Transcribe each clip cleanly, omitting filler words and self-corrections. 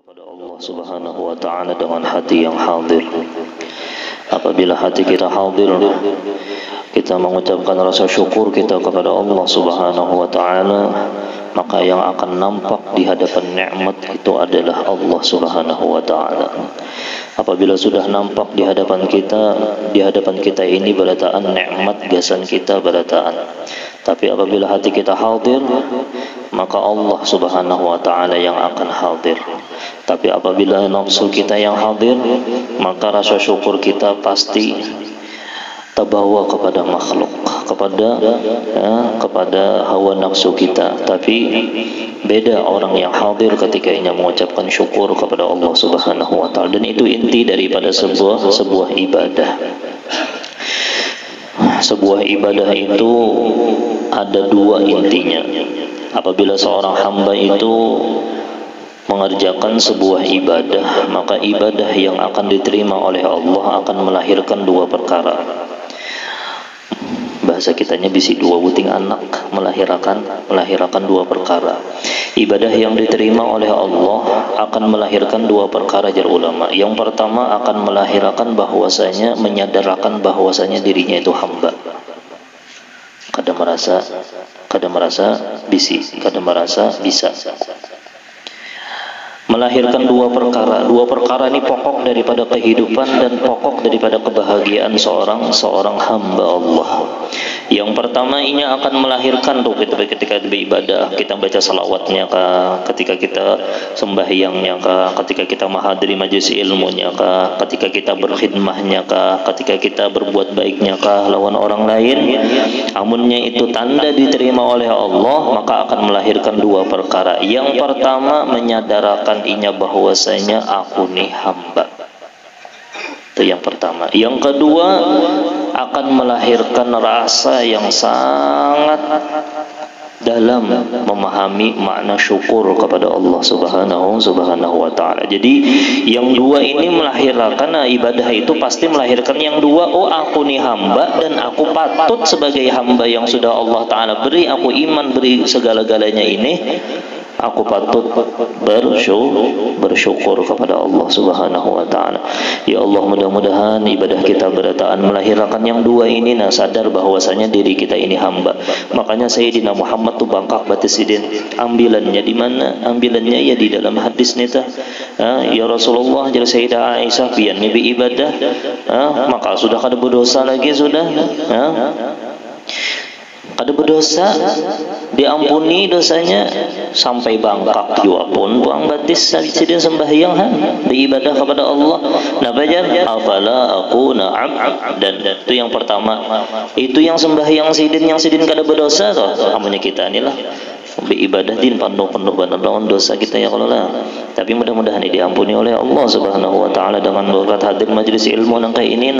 kepada Allah Subhanahu wa taala dengan hati yang hadir. Apabila hati kita hadir, kita mengucapkan rasa syukur kita kepada Allah Subhanahu wa taala, maka yang akan nampak di hadapan nikmat itu adalah Allah Subhanahu wa taala. Apabila sudah nampak di hadapan kita ini berataan nikmat gasan kita berataan. Tapi apabila hati kita hadir, maka Allah Subhanahu wa taala yang akan hadir. Tapi apabila nafsu kita yang hadir, maka rasa syukur kita pasti terbawa kepada makhluk, kepada hawa nafsu kita. Tapi beda orang yang hadir ketika ia mengucapkan syukur kepada Allah Subhanahu wa taala, dan itu inti daripada sebuah ibadah. Sebuah ibadah itu ada dua intinya. Apabila seorang hamba itu mengerjakan sebuah ibadah, maka ibadah yang akan diterima oleh Allah akan melahirkan dua perkara. Bahasa kitanya bisi dua buting anak, melahirkan dua perkara. Ibadah yang diterima oleh Allah akan melahirkan dua perkara, jar ulama. Yang pertama akan melahirkan bahwasanya, menyadarkan bahwasanya dirinya itu hamba. Kada merasa bisa. Melahirkan dua perkara. Dua perkara ini pokok daripada kehidupan dan pokok daripada kebahagiaan seorang hamba Allah. Yang pertama, ini akan melahirkan tuh ketika beribadah, kita baca salawatnya kah, ketika kita sembahyangnya kah, ketika kita menghadiri majelis ilmunya kah, ketika kita berkhidmahnya kah, ketika kita berbuat baiknya kah lawan orang lain. Amunnya itu tanda diterima oleh Allah, maka akan melahirkan dua perkara. Yang pertama, menyadarkan inya bahwasanya aku nih hamba. Itu yang pertama. Yang kedua, akan melahirkan rasa yang sangat dalam memahami makna syukur kepada Allah Subhanahu wa taala. Jadi yang dua ini melahirkan ibadah itu pasti melahirkan yang dua. Oh, aku nih hamba dan aku patut sebagai hamba yang sudah Allah taala beri aku iman, beri segala-galanya ini. Aku patut bersyukur kepada Allah Subhanahu wa taala. Ya Allah, mudah-mudahan ibadah kita berataan melahirkan yang dua ini. Nah, sadar bahwasanya diri kita ini hamba. Makanya Sayyidina Muhammad tuh bangkak batisidin. Ambilannya di mana? Ambilannya ya di dalam hadis nita. Ya Rasulullah, jadi Sayyidah Aisyah pian nabi ibadah, maka sudah kada berdosa lagi sudah. Ada berdosa, diampuni dosanya sampai bangkak juga pun buang batis sidin sembahyang beribadah kepada Allah. Nah, baca afala aku na'am, dan itu yang pertama. Itu yang sembahyang sidin kada berdosa toh. Amunnya kita inilah beribadah din penuh lawan dosa kita ya kalau lah. Tapi mudah-mudahan ini diampuni oleh Allah Subhanahu wa taala dengan berkat hadir majelis ilmu nang kayak ini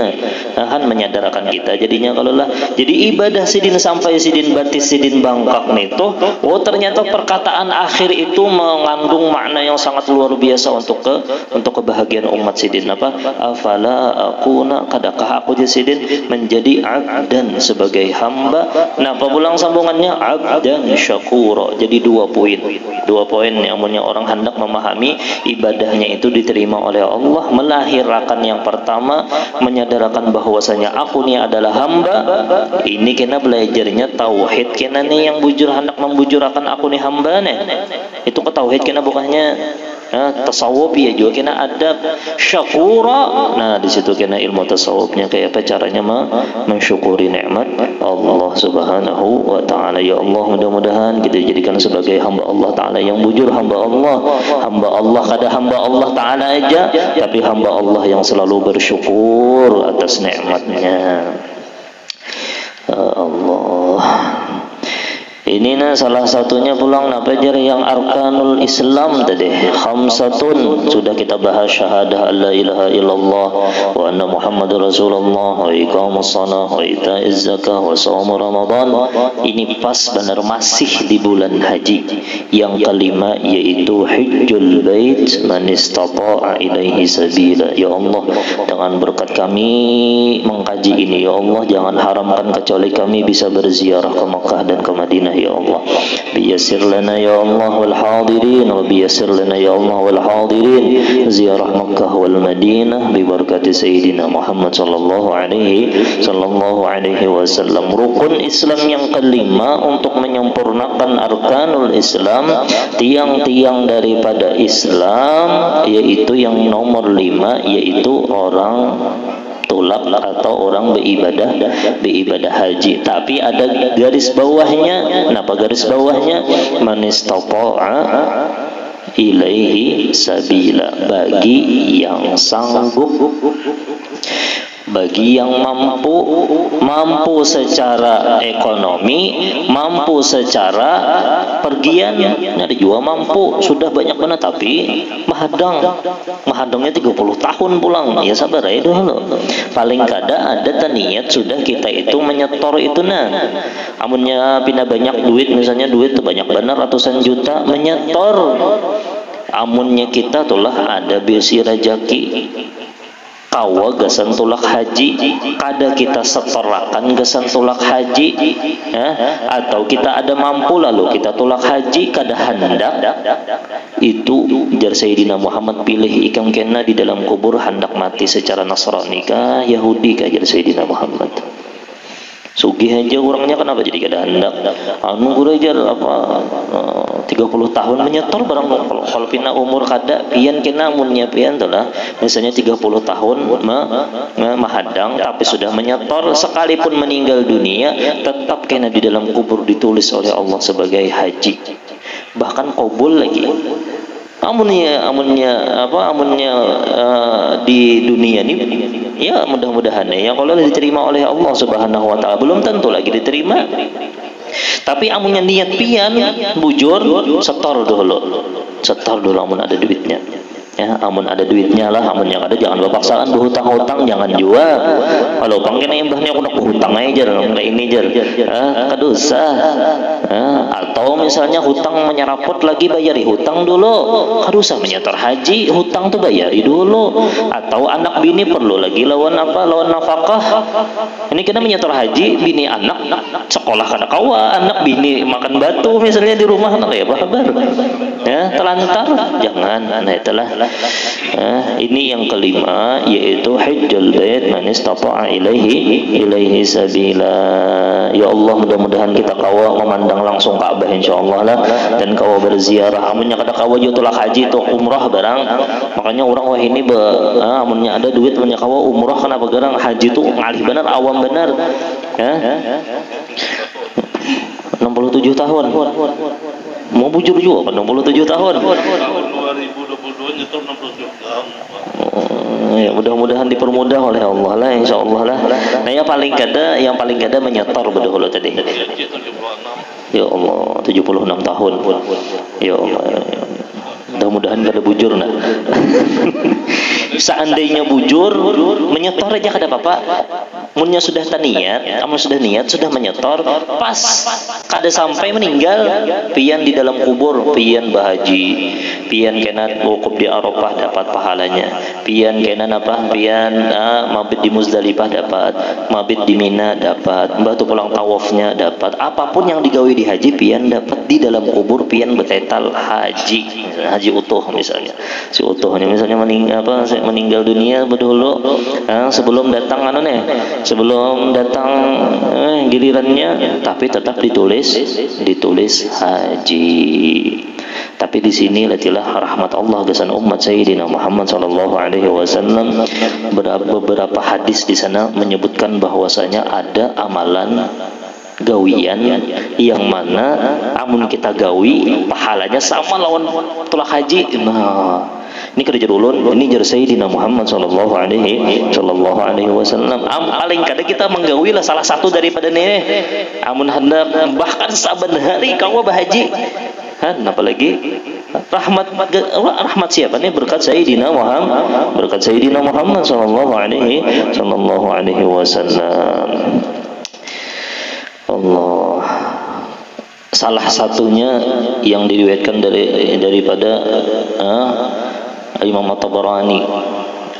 menyadarkan kita jadinya kalau lah. Jadi ibadah sidin sampai sidin batis sidin bangkak nito, oh ternyata perkataan akhir itu mengandung makna yang sangat luar biasa untuk kebahagiaan umat sidin. Apa? Afala akuna, kadakah aku jadi sidin menjadi abdan sebagai hamba. Nah, apa pulang sambungannya? Abdan syakura. Jadi dua poin yang amunnya orang hendak memahami ibadahnya itu diterima oleh Allah, melahirkan yang pertama menyadarkan bahwasanya aku ni adalah hamba. Ini kena belajarnya tauhid kena nih yang bujur hendak membujurakan aku ni hamba nih. Itu ke tauhid kena bukannya tasawuf ya juga kena adab syakura. Nah, di situ kena ilmu tasawufnya kayak apa caranya mensyukuri nikmat Allah Subhanahu wa taala. Ya Allah, mudah-mudahan kita dijadikan sebagai hamba Allah taala yang bujur, hamba Allah kada hamba Allah taala aja, tapi hamba Allah yang selalu bersyukur atas nikmatnya. Allah. Ini salah satunya pulang napajar yang arkanul Islam tadi. Khamsatun sudah kita bahas, syahadah alla ilaha illallah wa anna Muhammadur Rasulullah wa iqamus shalah wa itaiz zakah wa shaum Ramadan. Ini pas benar masih di bulan haji. Yang kelima yaitu hajjul bait man istata'a ilaihi sabila. Ya Allah, dengan berkat kami mengkaji ini ya Allah, jangan haramkan kecuali kami bisa berziarah ke Mekah dan ke Madinah ya Allah. Biyassir lana ya Allah wal hadirin, wa biyassir lana ya Allah wal hadirin ziarah Makkah wal Madinah bi barakati Sayyidina Muhammad sallallahu alaihi wasallam. Rukun Islam yang kelima untuk menyempurnakan arkanul Islam, tiang-tiang daripada Islam, yaitu yang nomor 5, yaitu orang tulak atau orang beribadah haji. Tapi ada garis bawahnya. Kenapa garis bawahnya? Man istata'a ilaihi sabila, bagi yang sanggup, bagi yang mampu secara ekonomi, mampu secara pergian. Ada juga mampu, sudah banyak benar, tapi mahadangnya 30 tahun pulang. Ya sabar ya dulu. Paling kada ada niat sudah kita itu menyetor itu amunnya pindah banyak duit, misalnya duit tuh banyak benar ratusan juta, menyetor. Amunnya kita tulah ada besi rajaki kawa gasan tulak haji, kada kita setorakan gasan tulak haji, atau kita ada mampu lalu kita tulak haji kada hendak, itu jar Sayyidina Muhammad pilih ikam kena di dalam kubur hendak mati secara Nasrani kah Yahudi kah, jar Sayyidina Muhammad. Sugih aja orangnya, kenapa jadi kada hendak? Anu aja 30 tahun menyetor barang kalau pina umur kada pian kena munnya pian tuh lah. Misalnya 30 tahun mahadang tapi sudah menyetor, sekalipun meninggal dunia tetap kena di dalam kubur ditulis oleh Allah sebagai haji. Bahkan qabul lagi. Amunnya di dunia ini ya mudah-mudahan ya kalau diterima oleh Allah Subhanahu wa taala, belum tentu lagi diterima. Tapi amunnya niat pian bujur, setor dulu amun ada duitnya. Ya, amun ada duitnya lah, amun yang ada jangan berpaksaan berhutang-hutang, jangan jual. Kalau pangkena imbahnya aku nak hutang aja, kayak ini jar, kadosa. Atau misalnya hutang menyeraput lagi, bayari hutang dulu. Kadosa menyetor haji, hutang tuh bayari dulu. Atau anak bini perlu lagi lawan nafkah. Ini kena menyetor haji, bini anak sekolah kada kawa, anak bini makan batu misalnya di rumah, anak ya bahabar. Ya, telantar, jangan. Nah itulah. Ini yang kelima, yaitu hajjul bait man istata'a ilaihi sabila. Ya Allah, mudah-mudahan kita kawa memandang langsung Ka'bah insyaallah lah, dan kawa berziarah. Amunnya kada kawa jo tulak haji tu umrah barang. Makanya orang wah ini amunnya ada duit punya kawa umrah, kenapa garang haji tu ngalih benar, awam benar. 67 tahun. Mau bujur juga 67 tahun. 2022 nyetor 67 tahun. Ya mudah-mudahan dipermudah oleh Allah lah, insyaallah lah. Nah yang paling kada menyetor bedahulu tadi. Ya Allah, 76 tahun. Ya Allah. Mudah-mudahan kada bujur nah. Seandainya bujur, menyetor aja kada apa-apa. Munnya sudah niat, amun sudah niat, sudah menyetor, pas kada sampai meninggal, pian di dalam kubur, pian bahaji, pian kena wukuf di Arafah dapat pahalanya, pian kena mabit di Muzdalifah dapat, mabit di Mina dapat, batu pulang tawafnya dapat, apapun yang digawi di haji, pian dapat di dalam kubur, pian betetal haji utuh misalnya, si utuhnya misalnya meninggal dunia dulu, sebelum datang sebelum datang gilirannya, tapi tetap ditulis haji. Tapi di sini latilah rahmat Allah kesan umat Sayyidina Muhammad sallallahu alaihi wasallam. Beberapa hadis di sana menyebutkan bahwasanya ada amalan gawian yang mana amun kita gawi pahalanya sama lawan tulak haji. Nah, ini kerja ulun, ini jar Sayyidina Muhammad sallallahu alaihi wasallam. Paling kada kita menggawi lah salah satu daripada ini. Amun hendak bahkan saban hari kau bahaji. Apalagi rahmat siapa nih? Berkat Sayyidina Muhammad sallallahu alaihi wasallam. Allah. Salah satunya yang diriwayatkan daripada Imam At-Tabarani,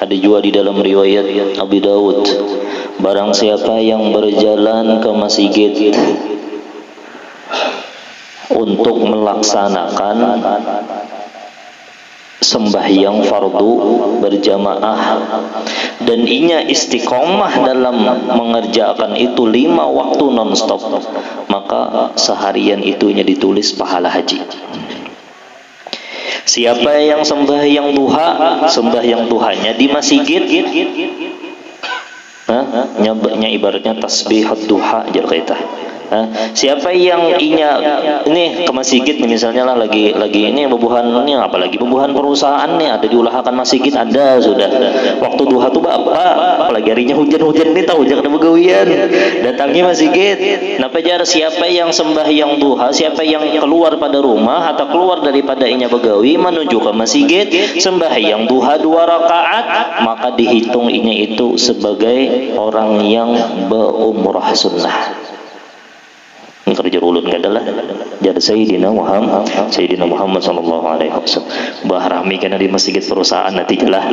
ada juga di dalam riwayat Abu Dawud, barang siapa yang berjalan ke masjid untuk melaksanakan sembahyang fardu berjamaah, dan inya istiqomah dalam mengerjakan itu 5 waktu non-stop, maka seharian itunya ditulis pahala haji. Siapa yang sembahyang duha, sembahyang duhanya di masjid, nya ibaratnya tasbihat duha jar kita. Siapa yang inya ini ke masjid nih, misalnya lah lagi ini bebuhan ini, apalagi bebuhan perusahaan nih, ada diulahkan masjid, ada sudah waktu duha tuh bapak, apalagi harinya hujan nih, tahu jangan begawian, datangi masjid. Napa jar siapa yang sembahyang duha, siapa yang keluar pada rumah atau keluar daripada inya begawi menuju ke masjid sembahyang duha 2 rakaat, maka dihitung inya itu sebagai orang yang berumrah sunnah. Kerja ulun adalah jadi Sayyidina Muhammad sallallahu alaihi wasallam. Bah rami kana di masjid perusahaan nanti jelah.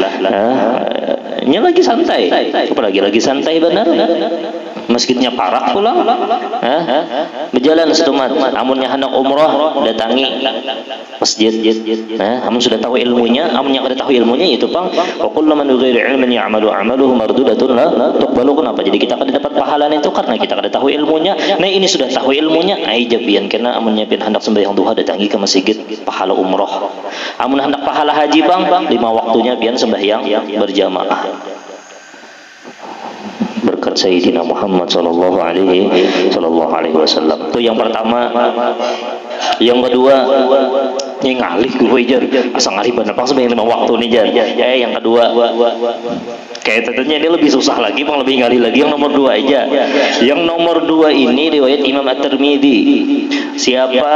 Nya lagi santai. Apalagi lagi santai benar. Masjidnya parak pula. Berjalan setumat. Amunnya hendak umrah datangi masjid. Amun sudah tahu ilmunya, amunnya kada tahu ilmunya itu Bang. Wa kullu man ghairi ilmin ya'malu 'amaluhu mardudatun la tuqbalu. Kenapa? Jadi kita kada dapat pahala itu karena kita kada tahu ilmunya. Nah ini sudah tahu ilmunya, jabian kena amunnya pin hendak sembahyang duha datangi ke masjid pahala umrah. Amun hendak pahala haji Bang, 5 waktunya pian sembahyang berjamaah. Berkat Sayyidina Muhammad sallallahu alaihi wasallam. Itu yang pertama. Yang kedua, yang ngalih gue jar, asal ngalih bener Bang sembahyang 5 waktu nih jar. Yang kedua, kayak tentunya ini lebih susah lagi Bang, lebih ngalih lagi. Yang nomor 2 aja. Yang nomor 2 ini riwayat Imam At-Tirmidzi. Siapa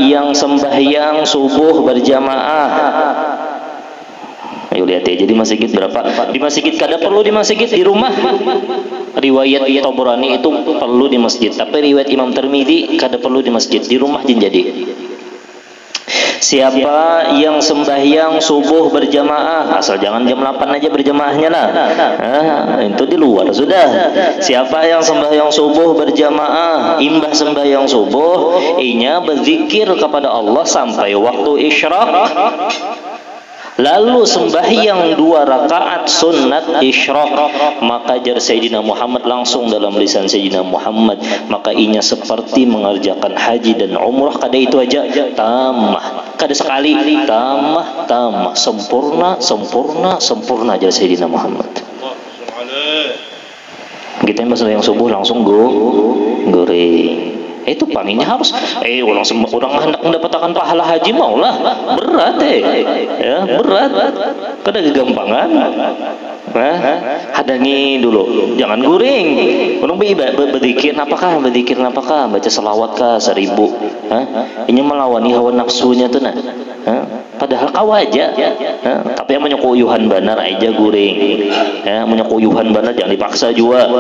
yang sembahyang subuh berjamaah, ayo lihat ya, jadi masjid berapa? Di masjid kada perlu di masjid, di rumah. Riwayat Tabrani itu perlu di masjid, tapi riwayat Imam Tirmidzi kada perlu di masjid, di rumah jadi. Siapa yang sembahyang subuh berjamaah, asal jangan jam 8 aja berjamaahnya lah. Itu di luar sudah. Siapa yang sembahyang subuh berjamaah, imbah sembahyang subuh, inya berzikir kepada Allah sampai waktu isyraq. Lalu sembahyang 2 rakaat sunat isyraq, maka jar Sayyidina Muhammad langsung dalam lisan Sayyidina Muhammad, maka inya seperti mengerjakan haji dan umrah. Kada itu aja, tamah, kada sekali, tamah, sempurna jar Sayyidina Muhammad. Kita yang sembahyang subuh langsung goreng. Itu paninya harus orang hendak mendapatkan pahala haji maulah berat ya berat, kada gagampangan. Hadangi dulu, jangan guring. Orang berzikir apakah baca selawat kah 1000. Ini melawani hawa nafsunya tuh nah. Padahal kawaja. Tapi yang menyokuyuhan banar aja guring. Menyokuyuhan banar jangan dipaksa juga.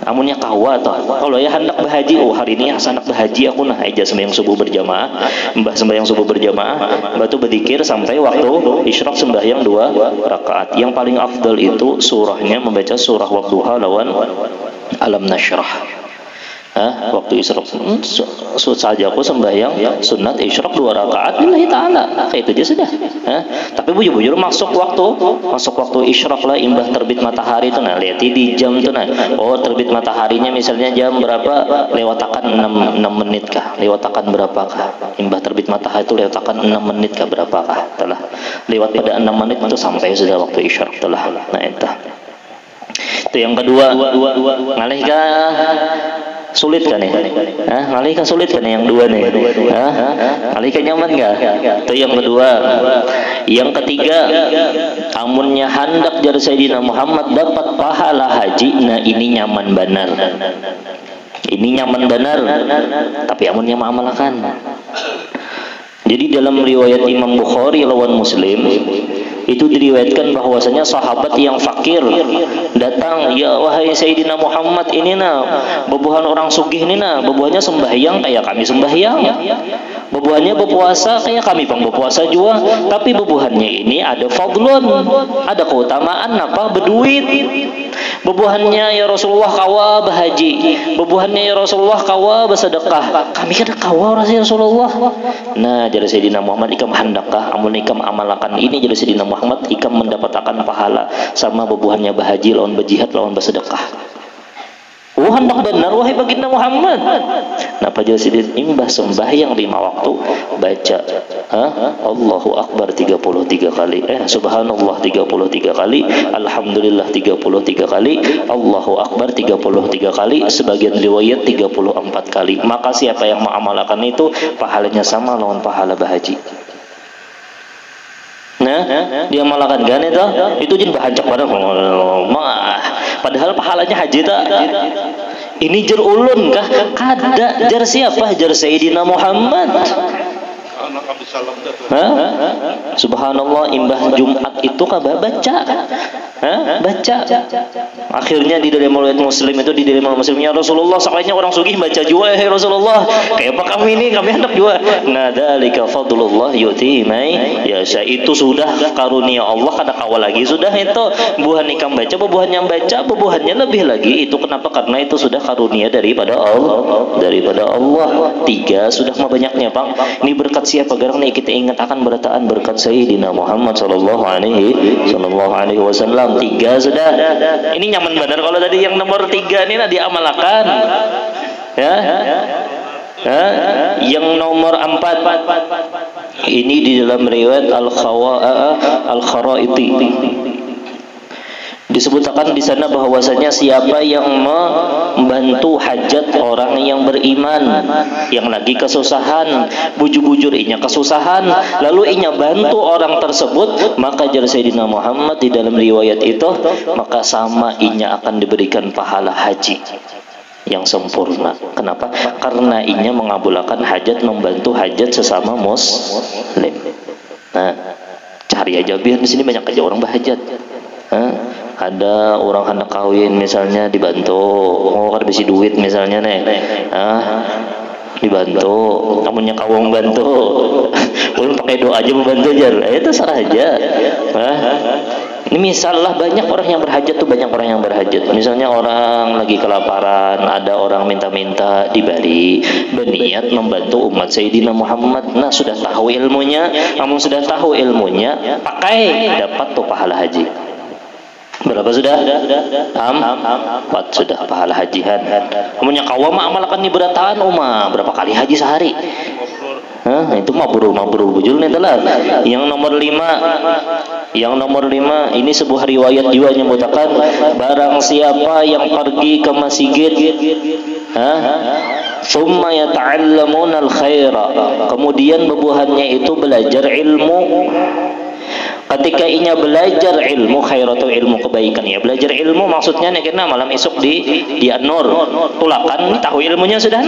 Amunnya kawa toh. Kalau ya hendak berhaji, hari ini hendak berhaji aku nah aja sembahyang subuh berjamaah, mbah sembahyang subuh berjamaah, mbah tu berzikir sampai waktu isyraq sembahyang 2 rakaat. Yang paling afdal itu surahnya membaca surah Wadduha lawan Alam Nashrah. Waktu isyraq saja aku sembahyang sunat isyraq 2 rakaat billahi taala, kayak itu aja sudah. Tapi bujur-bujur masuk waktu isyraq lah, imbah terbit matahari itu nah, lihat di jam tuh nah. Oh, terbit mataharinya misalnya jam berapa, lewatakan 6 menit kah, lewatakan berapakah, imbah terbit matahari itu lewatakan 6 menit kah berapakah, telah lewat pada 6 menit itu sampai sudah waktu isyraq telah. Nah itu yang kedua. Ngalih kah sulit kan ya? Ngalih kan sulit kan yang 2 nih? Ngalih kan nyaman gak? Itu yang kedua. Yang ketiga, amunnya hendak jar Sayyidina Muhammad dapat pahala haji, nah ini nyaman benar. Ini nyaman benar. Tapi amunnya mengamalkan. Jadi dalam riwayat Imam Bukhari lawan Muslim itu diriwayatkan bahwasanya sahabat yang fakir datang, ya wahai Sayyidina Muhammad, ini nah bebuhan orang sugih ini nah, bebuhannya sembahyang kayak kami sembahyang, bebuhannya berpuasa kayak kami pang berpuasa juga, tapi bebuhannya ini ada fadlun, ada keutamaan apa, berduit. Bebuhannya ya Rasulullah kawa bahaji, bebuhannya ya Rasulullah kawa bersedekah. Kami kada kawa orang ya Rasulullah. Nah, jadi Sayyidina Muhammad ikam handakah amun ikam amalakan ini jadi Sayyidina Muhammad ikam mendapatkan pahala sama bebuhannya bahaji lawan berjihad lawan bersedekah. Hendak benar wahai baginda Muhammad. Napa jadi Sayyidina imbah sembahyang 5 waktu baca Allahu Akbar 33 kali, subhanallah 33 kali, alhamdulillah 33 kali, Allahu Akbar 33 kali, sebagian riwayat 34 kali. Maka siapa yang mengamalkan itu pahalanya sama lawan pahala bahaji. Nah, dia malakan kan itu jin bahancak barang. Padahal pahalanya haji tak. Ini jar ulun kah? Kada. Jar siapa? Jar Sayyidina Muhammad. Subhanallah imbah Jumat itu kabar baca. Baca. Akhirnya di dalam riwayat Muslim itu di dalam Muslimnya Rasulullah sekalinya orang sugih baca jua ya Rasulullah. Kayak apa kami ini? Kami hendak jua. Nah, dzalika fadlullah yu'ti may yasha. Itu sudah karunia Allah kada kawal lagi sudah itu. Buhan ikam baca, bebuhannya baca, bebuhannya lebih lagi. Itu kenapa? Karena itu sudah karunia daripada Allah. Daripada Allah. 3 sudah mah banyaknya, Bang. Ini berkat siapa? Garang nih kita ingat akan berataan berkat Sayyidina Muhammad sallallahu alaihi wasallam. 3 sudah. Ini nyaman benar kalau tadi yang nomor 3 ini diamalkan. Ya. Yang nomor 4 ini di dalam riwayat Al-Kharaiti disebutkan di sana bahwasanya siapa yang membantu hajat orang yang beriman yang lagi kesusahan, bujur-bujur inya kesusahan, lalu inya bantu orang tersebut, maka jar Sayyidina Muhammad di dalam riwayat itu, maka sama inya akan diberikan pahala haji yang sempurna. Kenapa? Karena inya mengabulkan hajat, membantu hajat sesama muslim. Nah, cari aja biar di sini banyak aja orang berhajat. Ada orang hendak kawin misalnya dibantu, kada bisi duit misalnya dibantu, kamunya kawang bantu, belum pakai doa aja membantu jar, itu salah aja. Ini misalnya banyak orang yang berhajat tuh, banyak orang yang berhajat. Misalnya orang lagi kelaparan, ada orang minta-minta diberi, berniat membantu umat Sayyidina Muhammad. Nah, sudah tahu ilmunya, kamu sudah tahu ilmunya, pakai dapat tuh pahala haji. Berapa sudah? 4 sudah pahala hajihan. Kamunya kawam amalkan nih berataan berapa kali haji sehari? Itu mabrur bujul nih telah. Yang nomor 5 ini sebuah riwayat juga menyebutkan barang siapa yang pergi ke masjid summa yata'allamuna al-khaira, kemudian bebuhannya itu belajar ilmu. Ketika inya belajar ilmu khairatu ilmu kebaikan, ya belajar ilmu maksudnya kena malam esok di An-Nur tulakan tahu ilmunya sudah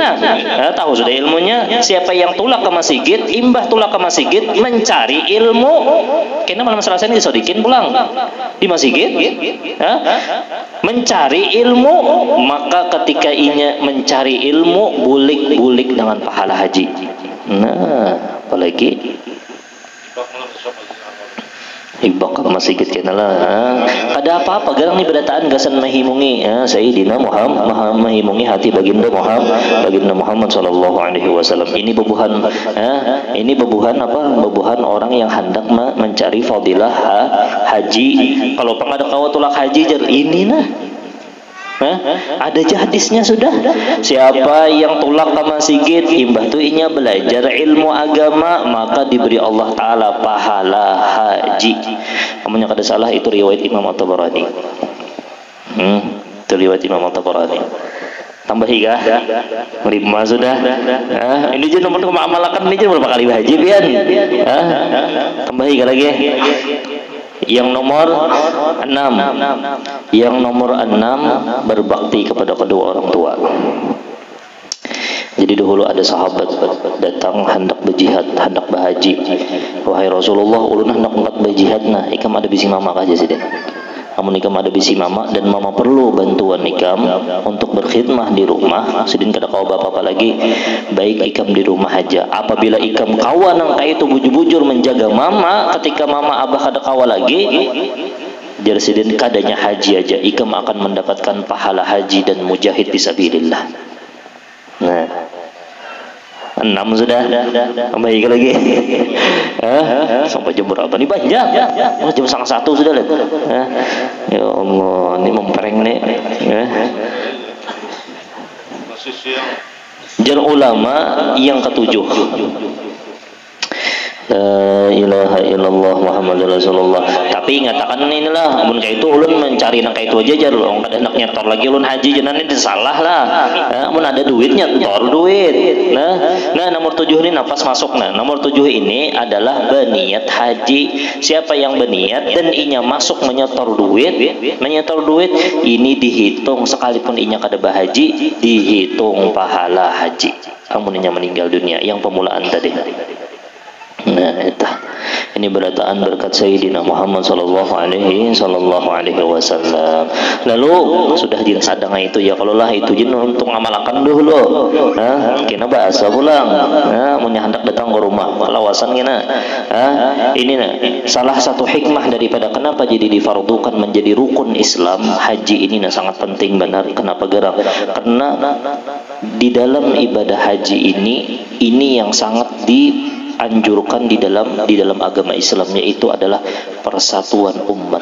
tahu sudah ilmunya. Siapa yang tulak ke masjid, imbah tulak ke masjid mencari ilmu, kena malam Selasa ini disodikin pulang di masjid mencari ilmu, maka ketika inya mencari ilmu bulik-bulik dengan pahala haji. Nah, apalagi ibak ke masjid kena lah. Ada apa-apa garang ni berataan gasan mahimungi Sayyidina Muhammad, mahimungi hati baginda Muhammad sallallahu alaihi wasallam. Ini bebuhan bebuhan orang yang hendak mencari fadilah haji. Kalau pengada kawatulak haji jar ini ada aja hadisnya sudah. Siapa yang tulak ke masjid imbah tu inya belajar ilmu agama, maka diberi Allah Ta'ala pahala haji. Kamunya kada salah, itu riwayat Imam At-Tabarani. Itu riwayat Imam At-Tabarani. Tambah 5 sudah. Ini je nomor amalkan ini je berapa kali haji pian? Tambah 3 lagi. Yang nomor 6 berbakti kepada kedua orang tua. Jadi dahulu ada sahabat datang hendak berjihad, hendak berhaji. Wahai Rasulullah, ulun hendak angkat berjihad, nah ikam ada bisi mama aja sih. Namun ikam ada bisi mama dan mama perlu bantuan ikam untuk berkhidmah di rumah. Sedin kada kau bapak lagi, baik ikam di rumah aja. Apabila ikam kawan yang kayak itu bujur-bujur menjaga mama, ketika mama abah kada kawa lagi, jar sidin kadanya haji aja ikam akan mendapatkan pahala haji dan mujahid fisabilillah. Nah, 6 sudah, baik lagi. Sampai jam berapa nih panjang? Jam 1:30 sudah lihat. Ya Allah, ini mempereng nih. Masih siang. Jar ulama yang ketujuh, La ilaha illallah Muhammadur Rasulullah. Tapi ngatakan inilah amun kayak itu ulun mencari nang kayak itu aja jar ulun kada nak nyetor lagi ulun haji jenane disalah lah. Amun ada duit nyetor duit. Nah nomor 7 ini nafas masuk. Nah nomor 7 ini adalah berniat haji. Siapa yang berniat dan inya masuk menyetor duit ini dihitung sekalipun inya kada bahaji dihitung pahala haji. Amun inya meninggal dunia yang pemulaan tadi. Nah, ini berataan berkat Sayyidina Muhammad sallallahu alaihi wasallam. Lalu sudah jin sadang itu ya kalau lah itu jin untuk amalakan dulu. Kena bahasa pulang. Mun hendak datang ke rumah lawasan kena. Ini salah satu hikmah daripada kenapa jadi difardukan menjadi rukun Islam haji ini sangat penting benar. Kenapa gerang? Karena di dalam ibadah haji ini yang sangat dianjurkan di dalam agama Islam, yaitu adalah persatuan umat.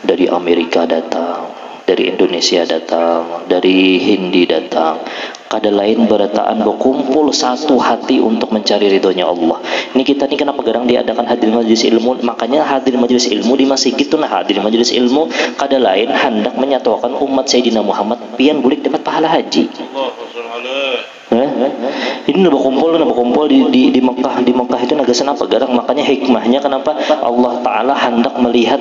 Dari Amerika datang, dari Indonesia datang, dari Hindi datang, kada lain berataan berkumpul satu hati untuk mencari ridhonya Allah. Ini kita nih kenapa garang diadakan hadir majelis ilmu? Makanya hadir majelis ilmu di masjid itu hadir majelis ilmu kada lain hendak menyatukan umat Sayyidina Muhammad pian bulik dapat pahala haji. Ini berkumpul di Mekah itu naga senapa garang. Makanya hikmahnya kenapa Allah Ta'ala hendak melihat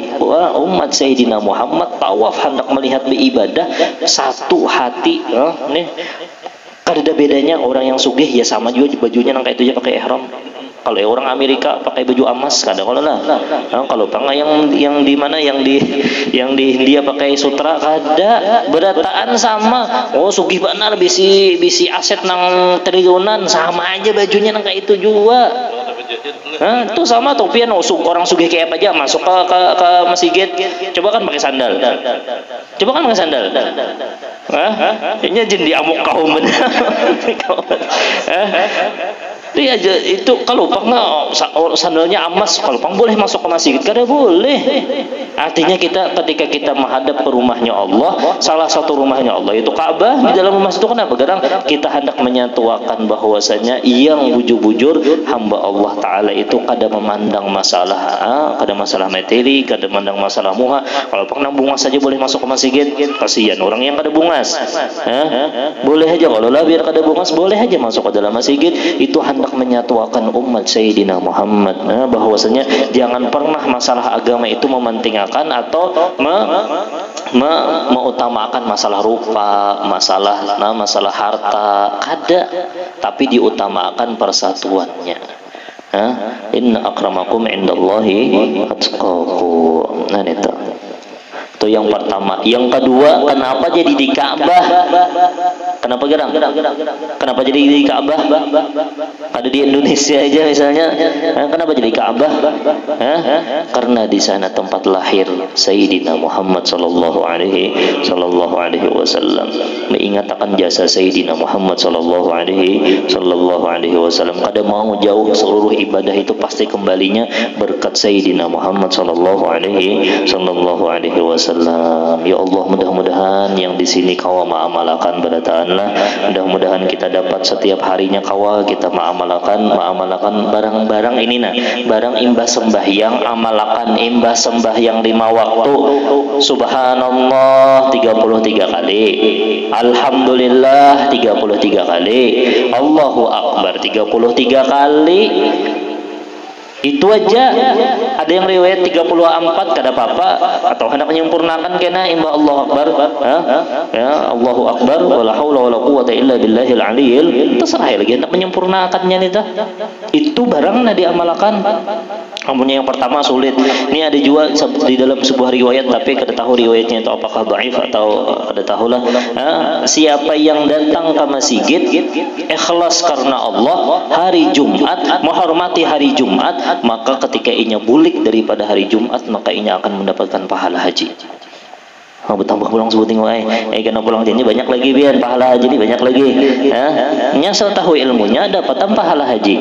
umat Sayyidina Muhammad tawaf, hendak melihat beribadah satu hati. Nih kada ada bedanya orang yang sugih ya sama juga bajunya nang kayak itu aja pakai ihram. Kalau orang Amerika pakai baju emas kada kalau lah. Kalau pang yang di mana yang di India pakai sutra kada berataan sama. Oh sugih benar bisi aset nang triliunan sama aja bajunya nang kayak itu juga. Itu sama topian orang sugih kayak apa aja masuk ke masjid. Coba kan pakai sandal. Ini jadi amuk kaum benar. Itu kalau pang sandalnya emas, kalau pang boleh masuk ke masjid, kada boleh. Artinya ketika kita menghadap ke rumahnya Allah, salah satu rumahnya Allah itu Ka'bah. Di dalam rumah itu kenapa? Kadang kita hendak menyatuakan bahwasanya yang bujur-bujur hamba Allah Ta'ala itu kada memandang masalah, kada masalah materi, kada memandang masalah muha. Kalau pang nang bungas saja boleh masuk ke masjid, kasihan orang yang kada bungas. Boleh aja kalau lah biar kada bungas boleh aja masuk ke dalam masjid. Itu hendak menyatuakan umat Sayyidina Muhammad. Bahwasanya jangan pernah masalah agama itu mementingkan atau mengutamakan masalah rupa, masalah harta, kada, tapi diutamakan persatuannya. Inna akramakum indallahi atqakum. Nah itu yang pertama. Yang kedua, kenapa jadi di Ka'bah? Kenapa gerang? Kenapa jadi di Ka'bah? Ada di Indonesia aja misalnya. Kenapa jadi Ka'bah? Karena di sana tempat lahir Sayyidina Muhammad sallallahu alaihi wasallam. Mengingatkan jasa Sayyidina Muhammad sallallahu alaihi wasallam. Kada mau jauh, seluruh ibadah itu pasti kembalinya berkat Sayyidina Muhammad sallallahu alaihi wasallam. Ya Allah, mudah-mudahan yang di sini kawa ma'amalakan berataanlah. Mudah-mudahan kita dapat setiap harinya kawa kita ma'amalakan barang-barang ini barang imbas sembahyang, amalakan imbas sembahyang 5 waktu. Subhanallah 33 kali, Alhamdulillah 33 kali, Allahu Akbar 33 kali. Itu aja. Ada yang riwayat 34 kada apa-apa, atau hendak menyempurnakan kena imba Allahu Akbar. Ya Allahu Akbar wala haula wala quwata illa billahil aliyil. Terserah lagi hendak menyempurnakannya itu barang diamalkan. Namunnya yang pertama sulit. Ini ada juga di dalam sebuah riwayat, tapi kada tahu riwayatnya itu apakah dhaif atau kada tahulah. Siapa yang datang ke masjid ikhlas karena Allah hari Jumat, menghormati hari Jumat, maka ketika inya bulik daripada hari Jumat, maka inya akan mendapatkan pahala haji. Bertambah pulang sebuting wae. Kena pulang ini banyak lagi biar pahala haji ini banyak lagi. Nyasal tahu ilmunya dapatan pahala haji.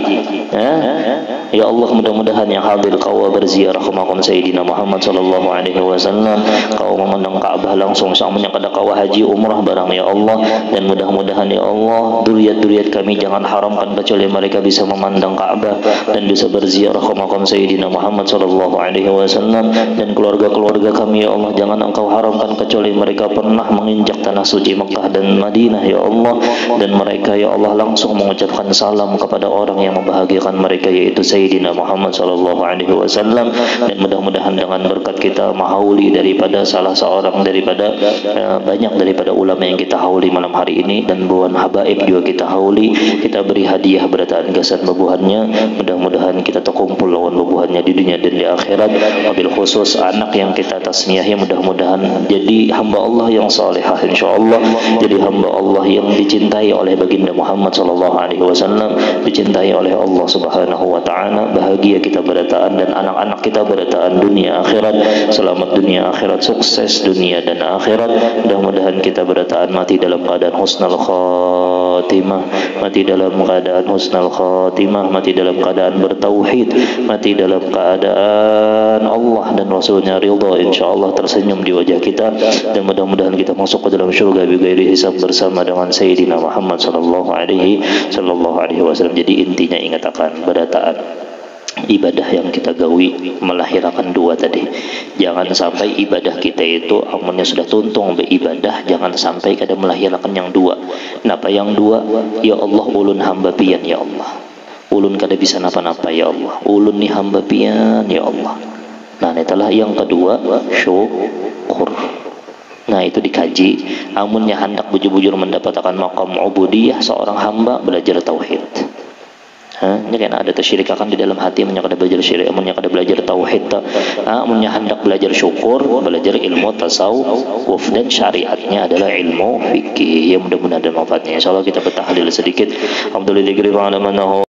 Ya Allah, mudah-mudahan yang hadir kau berziarah ke makam Sayyidina Muhammad sallallahu alaihi wasallam, kau memandang Ka'bah langsung samanya kada kau haji umrah barang ya Allah, dan mudah-mudahan ya Allah duriat-duriat kami jangan haramkan kecuali mereka bisa memandang Ka'bah dan bisa berziarah ke makam Sayyidina Muhammad sallallahu alaihi wasallam, dan keluarga-keluarga kami ya Allah jangan engkau haramkan kecuali mereka pernah menginjak tanah suci Makkah dan Madinah ya Allah, dan mereka ya Allah langsung mengucapkan salam kepada orang yang membahagiakan mereka yaitu Sayyidina Muhammad sallallahu alaihi wasallam, dan mudah-mudahan dengan berkat kita mahauli daripada salah seorang daripada banyak daripada ulama yang kita hauli malam hari ini, dan buan habaib juga kita hauli, kita beri hadiah berataan gasan babuhannya, mudah-mudahan kita terkumpul lawan babuhannya di dunia dan di akhirat. Wabil khusus anak yang kita tasmiyahi mudah-mudahan jadi hamba Allah yang salihah insyaallah, jadi hamba Allah yang dicintai oleh baginda Muhammad sallallahu alaihi wasallam, dicintai oleh Allah Subhanahu wa taala. Bahagia kita berataan dan anak-anak kita berataan dunia akhirat, selamat dunia akhirat, sukses dunia dan akhirat. Mudah-mudahan kita berataan mati dalam keadaan husnul khatimah, mati dalam keadaan husnul khatimah, mati dalam keadaan bertauhid, mati dalam keadaan Allah dan Rasulnya ridha insyaallah tersenyum di wajah kita, dan mudah-mudahan kita masuk ke dalam syurga bighairi hisab bersama dengan Sayyidina Muhammad sallallahu alaihi wasallam. Jadi intinya ingat akan berataan ibadah yang kita gawi melahirkan dua tadi. Jangan sampai ibadah kita itu amunnya sudah tuntung beribadah, jangan sampai kada melahirkan yang dua. Napa yang dua? Ya Allah, ulun hamba pian ya Allah, ulun kada bisa napa-napa ya Allah, ulun ni hamba pian ya Allah. Nah itulah yang kedua, syukur. Nah itu dikaji. Amunnya hendak bujur-bujur mendapatkan maqam ubudiyah seorang hamba, belajar tauhid. Ini kan ada tasyirik akan di dalam hati, amunnya kada belajar syirik, amunnya kada belajar tauhid, amunnya hendak belajar syukur, belajar ilmu tasawuf, dan syariatnya adalah ilmu fikih. Ya mudah-mudahan ada manfaatnya. Insyaallah kita bertahlil sedikit. Alhamdulillah